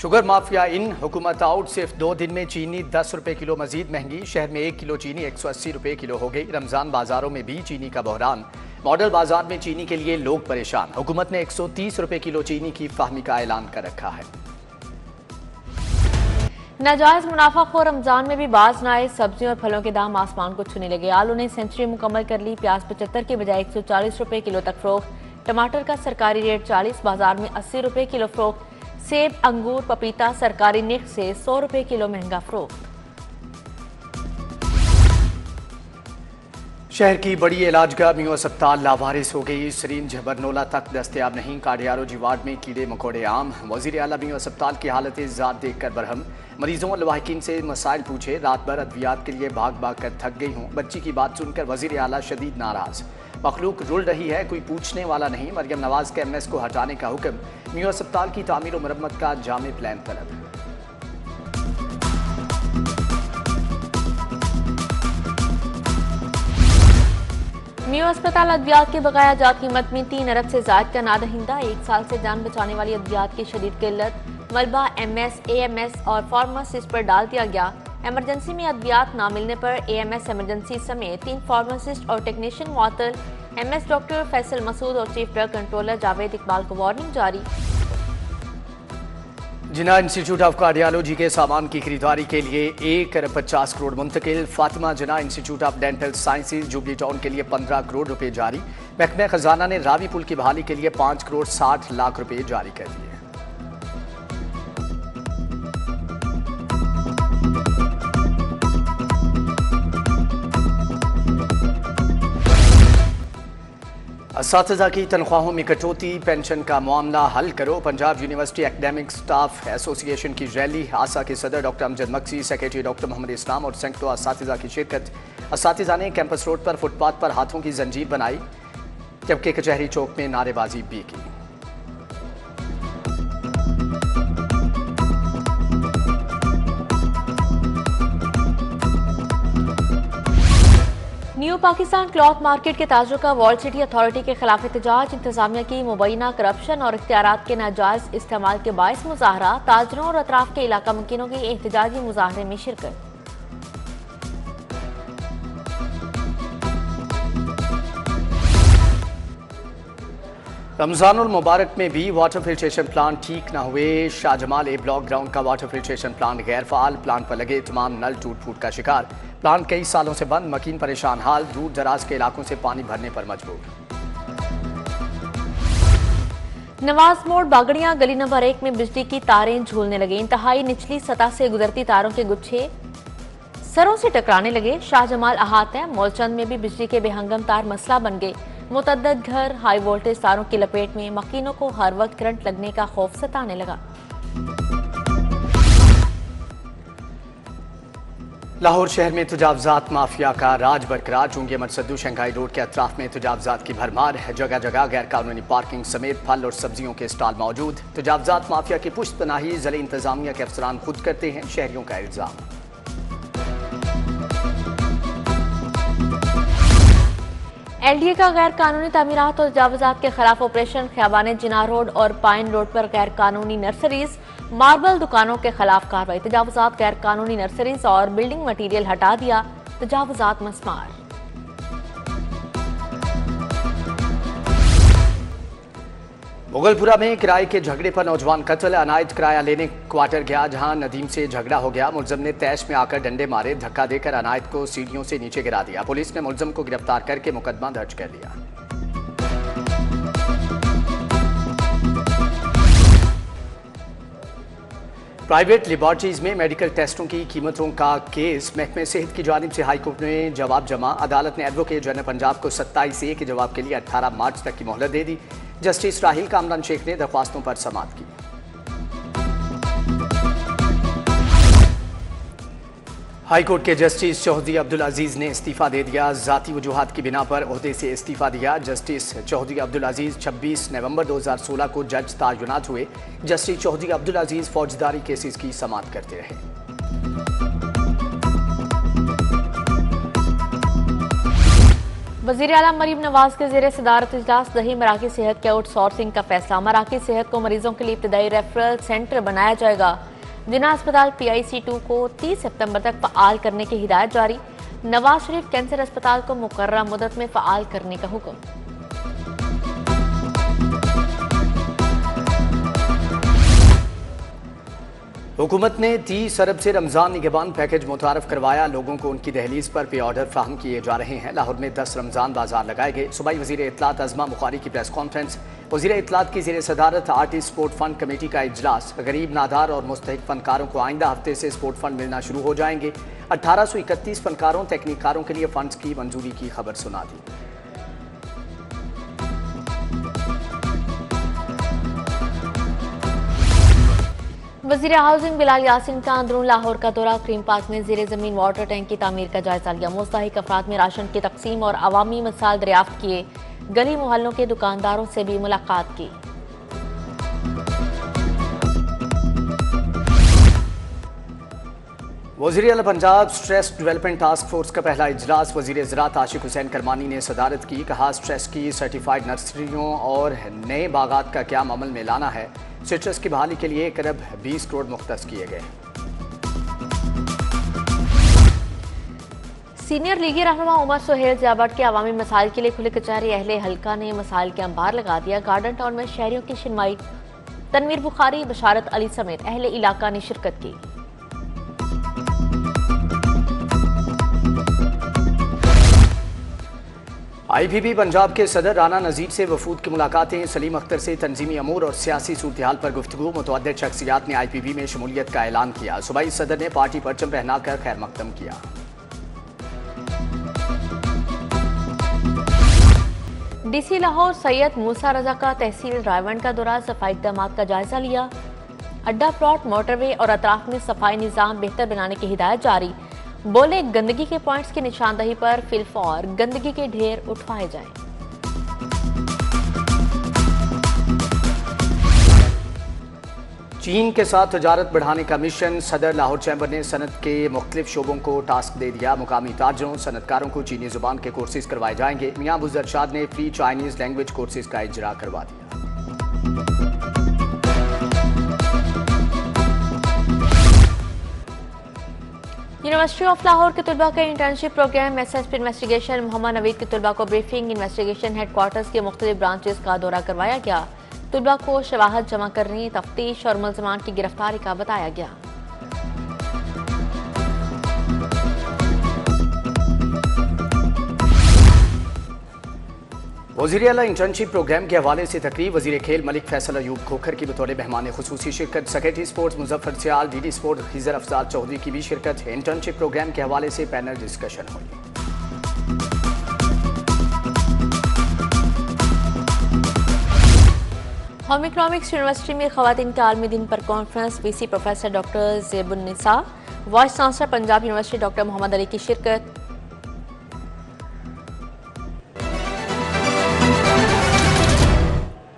Sugar mafia इन, हुकूमत out. सिर्फ 2 दिन में चीनी 10 रुपए किलो मजीद महंगी। शहर में 1 किलो चीनी 180 रुपए किलो हो गई। रमजान बाजारों में भी चीनी का बहरान। मॉडल बाजार में चीनी के लिए लोग परेशान। हुकूमत ने 130 रुपए किलो चीनी की फाहमी का ऐलान कर रखा है। नाजायज मुनाफाखोर रमजान में भी बाज न आए। सब्जियों और फलों के दाम आसमान को छूने लगे। आलू ने सेंचुरी मुकम्मल कर ली। प्याज 75 के बजाय 140 रुपए किलो तक फरोख्त। टमाटर का सरकारी रेट 40, बाजार में 80 रुपए किलो फरोख्त। सेब, अंगूर, पपीता सरकारी निख से 100 रुपए किलो महंगा फरोख्त। शहर की बड़ी इलाजगाह मियो अस्पताल लावारिस हो गई। सिरिंज बरनोला तक दस्तयाब नहीं। कार्डियोलॉजी वार्ड में कीड़े मकोड़े आम। वजीर आला मियो अस्पताल की हालत ज़ात देखकर बरहम। मरीजों और लवाहिकीन से मसाइल पूछे। रात भर अद्वियात के लिए भाग भाग कर थक गई हूँ। बच्ची की बात सुनकर वजीर आला शदीद नाराज। मखलूक रुल रही है, कोई पूछने वाला नहीं। मरियम नवाज के MS को हटाने का हुक्म। मियो अस्पताल की तामीर और मरम्मत का जामे प्लान तलब। मियो अस्पताल अद्वियात की बकाया जात कीमत में 3 अरब से जायद का नादहिंदा। 1 साल से जान बचाने वाली अद्वियात की शदीद किल्लत। मलबा MS, AMS और फार्मासिस्ट पर डाल दिया गया। एमरजेंसी में अद्वियात ना मिलने पर AMS एमरजेंसी समेत 3 फार्मासिस्ट और टेक्नीशियन मुअत्तल। MS डॉक्टर फैसल मसूद और chief drug controller Javed Iqbal को वार्निंग जारी। जिन्ना इंस्टीट्यूट ऑफ कार्डियोलॉजी के सामान की खरीदारी के लिए 1 अरब 50 करोड़ मुंतकिल। Fatima Jinnah institute of dental sciences jubilee town के लिए 15 करोड़ रुपए जारी। महकमा खजाना ने रावी पुल की बहाली के लिए 5 करोड़ 60 लाख रुपए जारी कर दिए। असातिज़ा की तनख्वाहों में कटौती, पेंशन का मामला हल करो। Punjab university academic staff association की रैली। आसा के सदर doctor Amjad Maqsi, secretary doctor Mohammad Islam और सैकड़ों असातिज़ा की शिरकत। असातिज़ा ने कैंपस रोड पर फुटपाथ पर हाथों की जंजीर बनाई, जबकि कचहरी चौक में नारेबाजी भी की। न्यू पाकिस्तान क्लॉथ मार्केट के ताजरों का वॉल सिटी अथॉरिटी के खिलाफ एहतजाज। इंतजामिया की मुबैना करप्शन और इख्तियारात के नाजायज इस्तेमाल के बायस मुजाहरा। ताजरों और अतराफ के इलाका मुकीनों की एहतजाजी मुजाहरे में शिरकत। रमजानुल मुबारक में भी वाटर फिल्ट्रेशन प्लांट ठीक न हुए। शाहजमाल ए ब्लॉक ग्राउंड का वाटर फिल्ट्रेशन प्लांट गैर फाल। प्लांट पर लगे तमाम नल टूट फूट का शिकार। प्लांट कई सालों से बंद। मकीन परेशान हाल। दूर दराज के इलाकों से पानी भरने पर मजबूर। नवाज मोड़ बागड़ियां गली नंबर 1 में बिजली की तारें झूलने लगे। इंतहाई निचली सतह से गुजरती तारों के गुच्छे सरों से टकराने लगे। शाहजमाल अहाते मौलचंद में भी बिजली के बेहंगम तार मसला बन गए। मुतअद्दिद घर हाई वोल्टेज तारों की लपेट में। मकीनों को हर वक्त करंट लगने का खौफ सताने लगा। लाहौर शहर में तुजावजात माफिया का राज बरकरार। चुंगी मरसदू शंघाई रोड के अतराफ में तुजावजात की भरमार है। जगह जगह गैर कानूनी पार्किंग समेत फल और सब्जियों के स्टॉल मौजूद। तुजावजात माफिया की पुष्ट पनाही जिले इंतजामिया के अफसरान खुद करते हैं, शहरियों का इल्जाम। LDA का गैर कानूनी तामीरात और तजावुजात के खिलाफ ऑपरेशन। ख्याबान जिना रोड और पाइन रोड पर गैर कानूनी नर्सरीज, मार्बल दुकानों के खिलाफ कार्रवाई। तजावुजात गैर कानूनी नर्सरीज और बिल्डिंग मटीरियल हटा दिया। तजावुजात मस्मार। मुगलपुरा में किराए के झगड़े पर नौजवान कत्ल। अनायत किराया लेने क्वार्टर गया, जहां नदीम से झगड़ा हो गया। मुलजम ने तैश में आकर डंडे मारे। धक्का देकर अनायत को सीढ़ियों से नीचे गिरा दिया। पुलिस ने मुलजम को गिरफ्तार करके मुकदमा दर्ज कर लिया। प्राइवेट लेबॉर्टरीज में मेडिकल टेस्टों की कीमतों का केस। महकमे सेहत की जानिब से हाईकोर्ट में जवाब जमा। अदालत ने एडवोकेट जनरल पंजाब को 27A के जवाब के लिए 18 मार्च तक की मोहलत दे दी। जस्टिस राहिल कामरान शेख ने दरख्वास्तों पर समाअत की। हाईकोर्ट के जस्टिस चौधरी अब्दुल अजीज ने इस्तीफा दे दिया। जाती वजूहात की बिना पर ओहदे से इस्तीफा दिया। जस्टिस चौधरी अब्दुल अजीज 26 नवंबर 2016 को जज तैनात हुए। जस्टिस चौधरी अब्दुल अजीज फौजदारी केसेस की समाअत करते रहे। वज़ीर आला मरीम नवाज के ज़ेरे सदारत इजलास दही मराकज़ सेहत के आउटसोर्सिंग का फैसला। मराकज़ सेहत को मरीजों के लिए इब्तदाई रेफरल सेंटर बनाया जाएगा। जिना अस्पताल PIC2 को 30 सितंबर तक फ़आल करने की हिदायत जारी। नवाज शरीफ कैंसर अस्पताल को मुकर्ररा मुद्दत में फ़आल करने का हुक्म। हुकूमत ने 30 अरब से रमज़ान निगहबान पैकेज मुतारफ करवाया। लोगों को उनकी दहलीज पर पे ऑर्डर फ्राहम किए जा रहे हैं। लाहौर में 10 रमज़ान बाजार लगाए गए। सूबाई वज़ीर इत्तलात अज़मा बुखारी की प्रेस कॉन्फ्रेंस। वज़ीर इत्तलात की ज़ेर सदारत आर्टिस्ट स्पोर्ट फंड कमेटी का इजलास। गरीब, नादार और मुस्तहिक फनकारों को आइंदा हफ्ते से स्पोर्ट फंड मिलना शुरू हो जाएंगे। 1831 फनकारों तकनीकारों के लिए फंड्स की मंजूरी की खबर सुना दी। वज़ीर हाउसिंग बिलाल यासिन का अंदरून लाहौर का दौरा। क्रीम पार्क में ज़ेरे ज़मीन वाटर टैंक की तामीर का जायजा लिया। मुस्तहिक अफराद में राशन की तकसीम और अवामी मसाइल दरियाफ्त किए। गली मोहल्लों के दुकानदारों से भी मुलाकात की। वज़ीर आला Punjab stress development task force का पहला इजलास। वज़ीर ज़राअत आशिक हुसैन करमानी ने सदारत की। कहा, स्ट्रेस की सर्टिफाइड नर्सरियों और नए बागात का क्याम अमल में लाना है। सिट्रस की बहाली के लिए 1 अरब 20 करोड़ मुख्तस किए गए। सीनियर लीगी रहनुमा उमर सुहेल ज़ियाबट के अवामी मसाइल के लिए खुले कचहरी अहले हल्का ने मसाइल के अंबार लगा दिया। गार्डन टाउन में शहरियों की सुनवाई। तनवीर बुखारी, बशारत अली समेत अहले इलाका ने शिरकत की। IPP पंजाब के सदर राना नजीर से वफूद की मुलाकातें। सलीम अख्तर से तंजीमी अमूर और सियासी सूरत-ए-हाल पर गुफ्तगू। मुतअद्दिद शख्सियात ने IPP में शमूलियत का ऐलान किया। सूबाई सदर ने पार्टी परचम पहनाकर खैर मकदम किया। DC लाहौर सैयद मूसा रजा का तहसील रायवंड का दौरा। सफाई इक़दामात का जायजा लिया। अड्डा प्लॉट, मोटरवे और अतराफ में सफाई निज़ाम बेहतर बनाने की हिदायत जारी। बोले, गंदगी के पॉइंट्स की निशानदही पर फिलफौर गंदगी के ढेर उठवाए जाएं। चीन के साथ तजारत बढ़ाने का मिशन। सदर लाहौर चैम्बर ने सनत के मुख्तलिफ शोबों को टास्क दे दिया। मुकामी ताजरों, सनतकारों को चीनी जुबान के कोर्सेज करवाए जाएंगे। मियां अबू जरशाद ने फ्री चाइनीज लैंग्वेज कोर्सेज का इजरा करवा दिया। यूनिवर्सिटी ऑफ लाहौर के तलबा का internship program. SSP investigation. Mohammad Naveed के तलबा को ब्रीफिंग। इन्वेस्टिगेशन हेडक्वार्टर्स के मुख्तलिफ ब्रांचेस का दौरा करवाया गया। तलबा को शवाहद जमा करने, तफ्तीश और मुल्ज़िमान की गिरफ्तारी का बताया गया। वज़ीर आला इंटर्नशिप प्रोग्राम के हवाले से तकरीब। वज़ीर खेल मलिक फैसल अयूब खोखर की बतौर मेहमान खुसूसी शिरकत। Secretary sports Muzaffar Sial, DD sports Khizar Afzal Chaudhry की भी शिरकत। इंटर्नशिप प्रोग्राम के हवाले से पैनल डिस्कशन हुई। होम इकनॉमिक्स यूनिवर्सिटी में ख़वातीन के आलमी दिन पर conference. VC professor doctor Zebunnisa, vice chancellor Punjab university doctor Mohammad Ali की शिरकत।